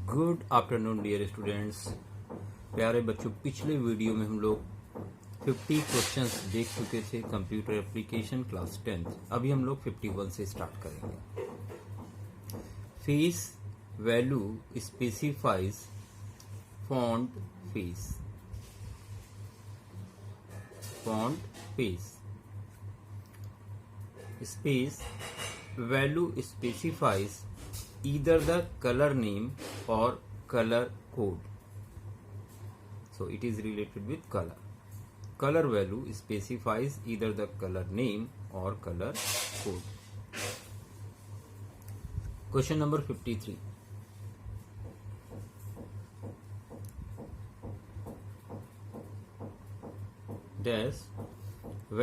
Good afternoon dear students. प्यारे बच्चों, पिछले वीडियो में हम लोग 50 क्वेश्चंस देख चुके थे कंप्यूटर एप्लीकेशन क्लास 10th। अभी हम लोग 51 से स्टार्ट करेंगे। Face value specifies font face. Font face space value specifies either the color name or color code. So it is related with color. Color value specifies either the color name or color code. Question number 53. Dash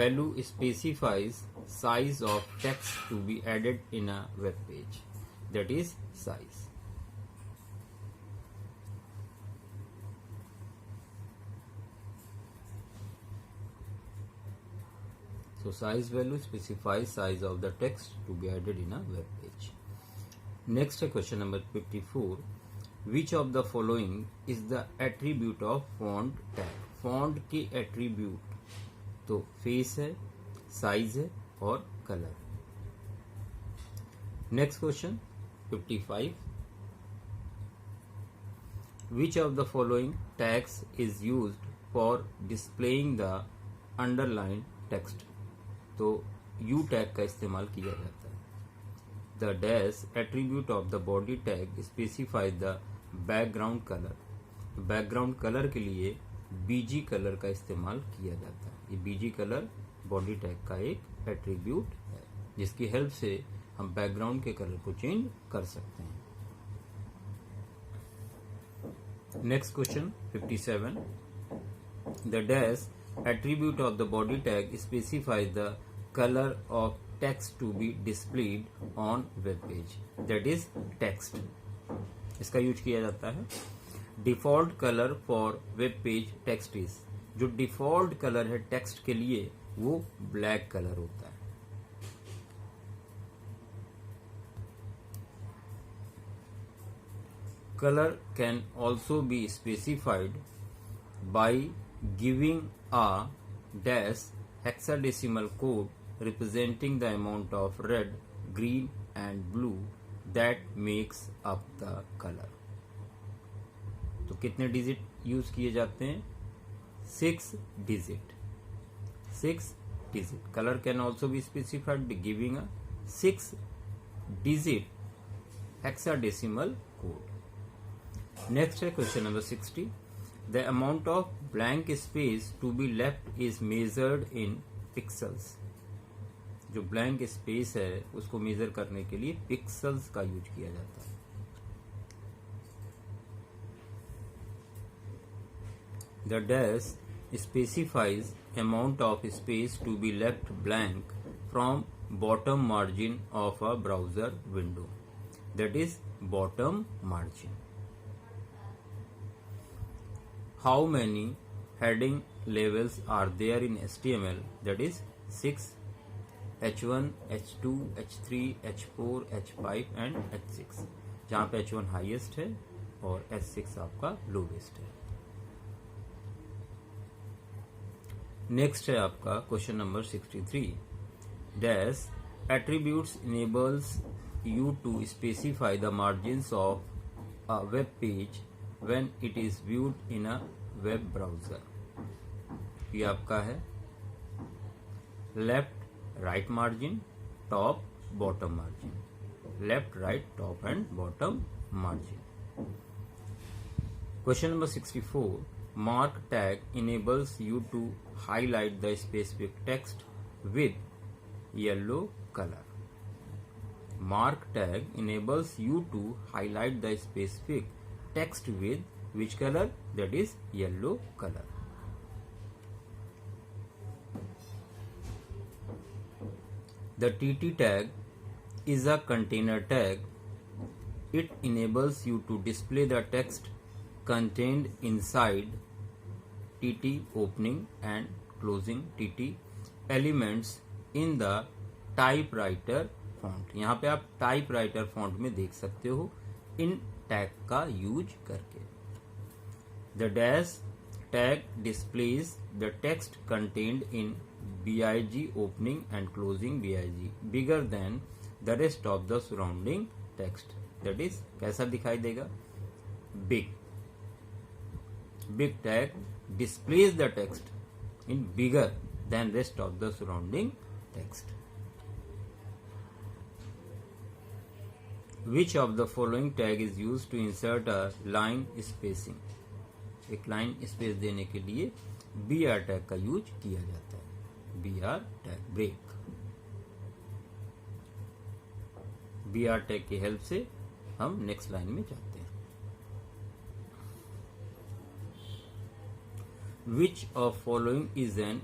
value specifies size of text to be added in a web page, that is size. So size value specifies size of the text to be added in a web page. Next question number 54. Which of the following is the attribute of font tag? Font के attribute तो face है, size है और colour. Next question 55. Which of the following tags is used for displaying the underlined text? तो U tag का इस्तेमाल किया जाता है। The dash attribute of the body tag specifies the background color. Background colour के लिए BG कलर का इस्तेमाल किया जाता है। ये BG कलर बॉडी टैग का एक एट्रीब्यूट है जिसकी हेल्प से हम बैकग्राउंड के कलर को चेंज कर सकते हैं। Next question 57. The dash attribute of the body tag specifies the colour of text to be displayed on web page, that is text. इसका यूज किया जाता है। Default colour for web page text is, जो default colour है text के लिए वो black colour होता है। Colour can also be specified by giving a dash hexadecimal code representing the amount of red, green and blue that makes up the colour. तो कितने digit use किए जाते हैं? 6 digit. 6 digit. Color can also be specified by giving a 6 digit hexadecimal code. Next है question number 60. The amount of blank space to be left is measured in pixels. जो blank space है उसको measure करने के लिए pixels का use किया जाता है। The dash specifies amount of space to be left blank from bottom margin of a browser window, that is bottom margin. How many heading levels are there in HTML? That is 6, H1, H2, H3, H4, H5 and H6, जहाँ पे H1 highest है और H6 आपका lowest है। Next है आपका question number 63. Dash attributes enables you to specify the margins of a web page when it is viewed in a web browser. ये आपका है left right margin, top bottom margin. Left right top and bottom margin. Question number 64. Mark tag enables you to highlight the specific text with yellow color. Mark tag enables you to highlight the specific text with which color? That is yellow color. The TT tag is a container tag. It enables you to display the text contained inside TT opening and closing TT elements in the typewriter font. यहाँ पे आप typewriter font में देख सकते हो इन tag का use करके। The dash tag displays the text contained in BIG opening and closing BIG bigger than the rest of the surrounding text. That is, कैसा दिखाई देगा? Big. Big tag displays the text in bigger than rest of the surrounding text. Which of the following tag is used to insert a line spacing? एक line space देने के लिए BR tag का use किया जाता है। BR tag, break. BR tag की help से हम नेक्स्ट लाइन में जाते हैं। Which of following is an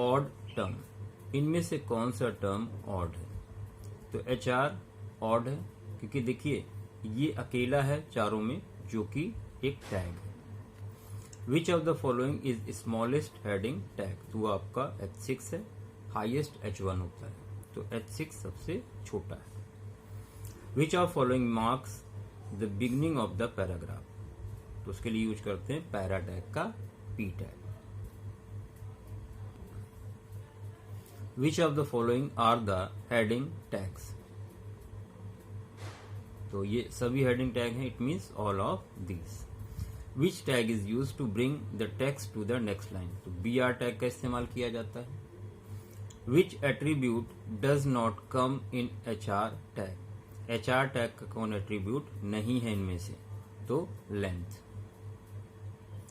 odd term? इनमें से कौन सा टर्म ऑड है? तो HR ऑड है, क्योंकि देखिए ये अकेला है चारों में, जो कि एक टैग है। Which of the following is smallest heading tag? तो वो आपका H6 है, हाईएस्ट H1 होता है, तो H6 सबसे छोटा है। Which of following marks the beginning of the paragraph? तो उसके लिए यूज करते हैं पैरा टैग का P tag. Which of the following are the heading tags? तो ये सभी हेडिंग टैग हैं, it means all of these. Which tag is used to bring the text to the next line? तो BR tag का इस्तेमाल किया जाता है। Which attribute does not come in HR tag? HR tag का कौन attribute नहीं है इनमें से? तो लेंथ।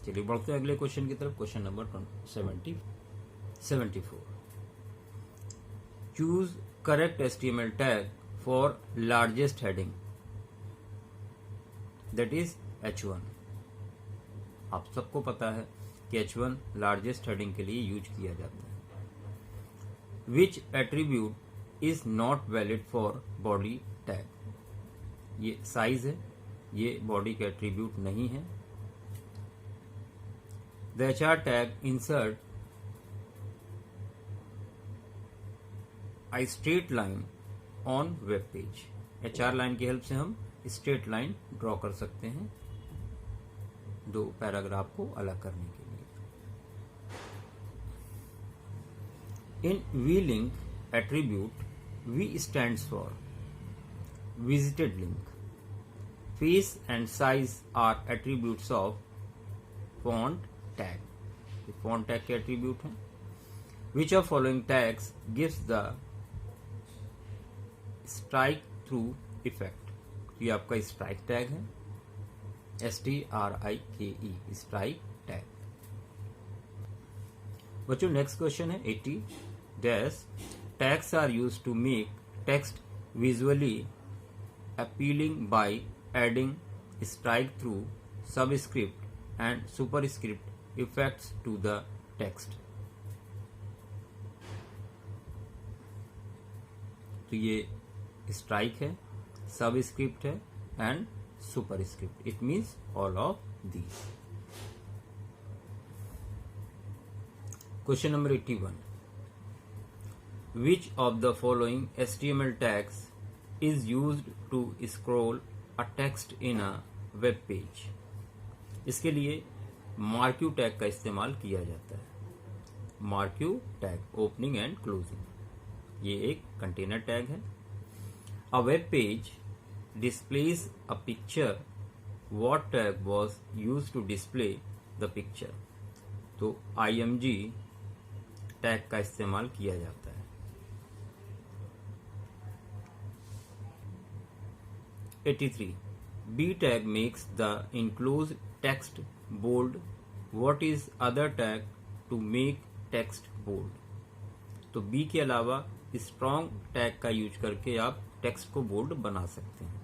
चलिए बढ़ते हैं अगले क्वेश्चन की तरफ। Question number 74। Choose correct HTML tag for largest heading, that is H1। आप सबको पता है कि H1 लार्जेस्ट हेडिंग के लिए यूज किया जाता है। Which attribute is not valid for body tag? ये साइज है, ये बॉडी का एट्रीब्यूट नहीं है। The HR tag insert a straight line on web page. HR line की हेल्प से हम स्ट्रेट लाइन ड्रॉ कर सकते हैं दो पैराग्राफ को अलग करने के लिए। In vlink attribute V stands for visited link. Face and size are attributes of font tag. ये font tag के एट्रीब्यूट हैं। Which of following tags gives the strike through effect? ये आपका strike tag है, STRIKE, strike tag. बच्चों next question है 80। Dash tags are used to make text visually appealing by adding strike through, subscript and superscript effects to the text. तो ये strike है, subscript है and superscript. It means all of these. Question number 81. Which of the following HTML tags is used to scroll a text in a web page? इसके लिए marquee tag का इस्तेमाल किया जाता है। Marquee tag opening and closing, ये एक container tag है। A web page displays a picture. What tag was used to display the picture? तो IMG टैग का इस्तेमाल किया जाता है। 83. B tag makes the enclosed text bold. What is other tag to make text bold? तो B के अलावा strong tag का यूज करके आप टेक्स्ट को बोल्ड बना सकते हैं।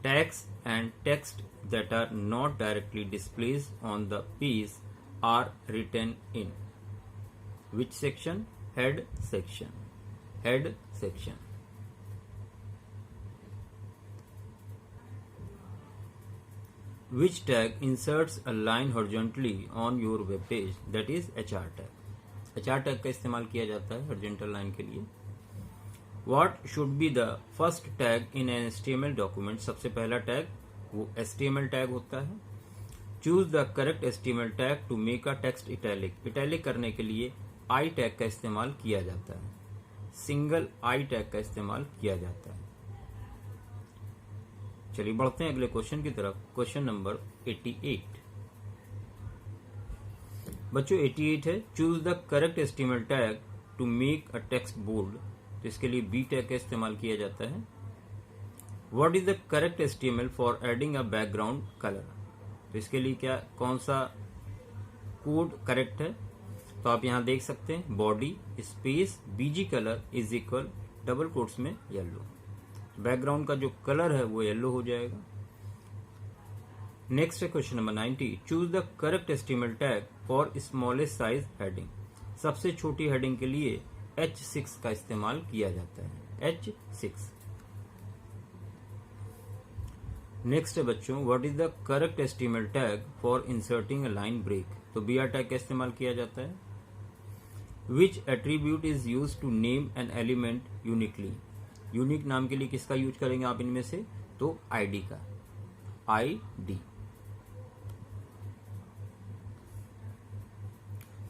Tags and text that are not directly displayed on the page are written in which section? Head section. Head section. Which tag inserts a line horizontally on your web page? That is HR tag. HR tag का इस्तेमाल किया जाता है horizontal line के लिए। What what should be the first tag in an HTML document? सबसे पहला tag वो HTML टैग होता है। Choose the correct HTML tag to make a text italic. Italic करने के लिए आई टैग का इस्तेमाल किया जाता है, सिंगल आई टैग का इस्तेमाल किया जाता है। चलिए बढ़ते हैं अगले क्वेश्चन की तरफ। Question number 88। बच्चों 88 है, choose the correct HTML tag to make a text bold. तो इसके लिए बी टैग का इस्तेमाल किया जाता है। What is the correct HTML for adding a background colour? तो इसके लिए क्या कौन सा कोड करेक्ट है? तो आप यहां देख सकते हैं, body space BG colour is equal double quotes में येलो। बैकग्राउंड का जो कलर है वो येलो हो जाएगा। नेक्स्ट है question number 90। Choose the correct HTML tag for smallest size heading. सबसे छोटी हेडिंग के लिए H6 का इस्तेमाल किया जाता है, H6। नेक्स्ट है बच्चों, what is the correct HTML tag for inserting a line break? तो BR टैग का इस्तेमाल किया जाता है। Which attribute is used to name an element uniquely? Unique नाम के लिए किसका यूज करेंगे आप इनमें से? तो ID का, ID।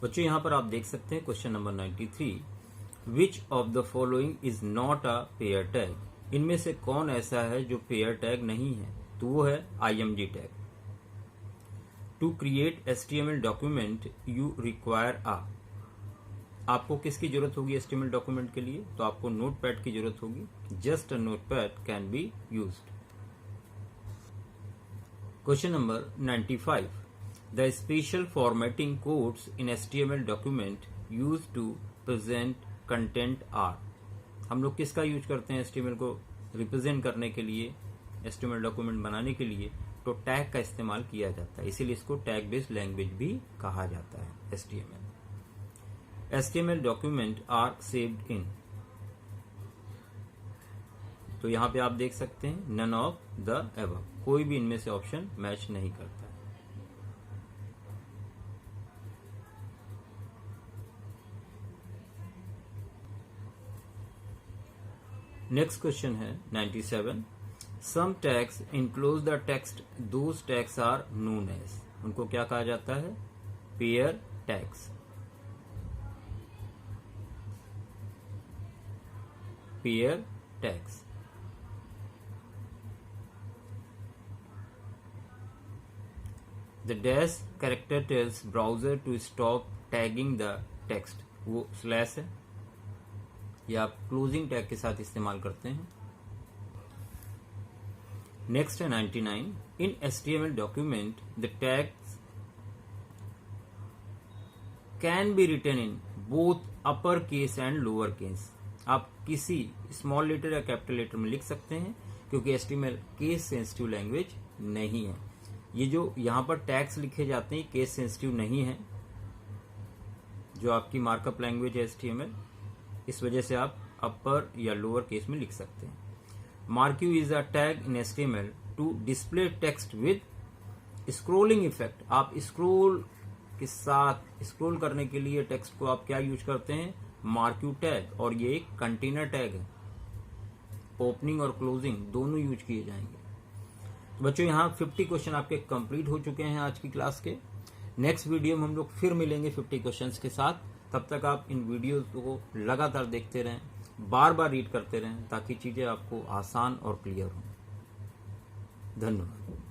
बच्चों यहां पर आप देख सकते हैं question number 93। Which of the following is not a pair tag? इनमें से कौन ऐसा है जो पेयर टैग नहीं है? तो वो है IMG tag. To create HTML document you require a. आपको किसकी जरूरत होगी HTML डॉक्यूमेंट के लिए? तो आपको नोटपैड की जरूरत होगी। Just a notepad can be used. Question number 95। The special formatting codes in HTML document use to present content are. हम लोग किसका यूज करते हैं HTML को रिप्रेजेंट करने के लिए, HTML डॉक्यूमेंट बनाने के लिए? तो टैग का इस्तेमाल किया जाता है, इसीलिए इसको टैग बेस्ड लैंग्वेज भी कहा जाता है HTML document are saved in. तो यहां पे आप देख सकते हैं नन ऑफ द एबव, कोई भी इनमें से ऑप्शन मैच नहीं करता है। नेक्स्ट क्वेश्चन है 97। Some tags enclose the text, those tags are known as. उनको क्या कहा जाता है? Pair tags. Pair tags. The dash character tells browser to stop tagging the text। वो स्लैश है, या आप क्लोजिंग टैग के साथ इस्तेमाल करते हैं। नेक्स्ट है 99। In HTML document the tags can be written in both upper case and lower case. आप किसी स्मॉल लेटर या कैपिटल लेटर में लिख सकते हैं, क्योंकि HTML केस सेंसिटिव लैंग्वेज नहीं है। ये जो यहां पर टैग्स लिखे जाते हैं केस सेंसिटिव नहीं है, जो आपकी मार्कअप लैंग्वेज है HTML, इस वजह से आप अपर या लोअर केस में लिख सकते हैं। Marquee is a tag in HTML to display text with scrolling effect. आप स्क्रोल के साथ स्क्रोल करने के लिए टेक्स्ट को आप क्या यूज करते हैं? Marquee tag. और ये एक कंटेनर टैग है, ओपनिंग और क्लोजिंग दोनों यूज किए जाएंगे। तो बच्चों यहाँ 50 क्वेश्चन आपके कंप्लीट हो चुके हैं आज की क्लास के। नेक्स्ट वीडियो में हम लोग फिर मिलेंगे 50 क्वेश्चंस के साथ। तब तक आप इन वीडियोस को लगातार देखते रहें, बार बार रीड करते रहें, ताकि चीजें आपको आसान और क्लियर हों। धन्यवाद।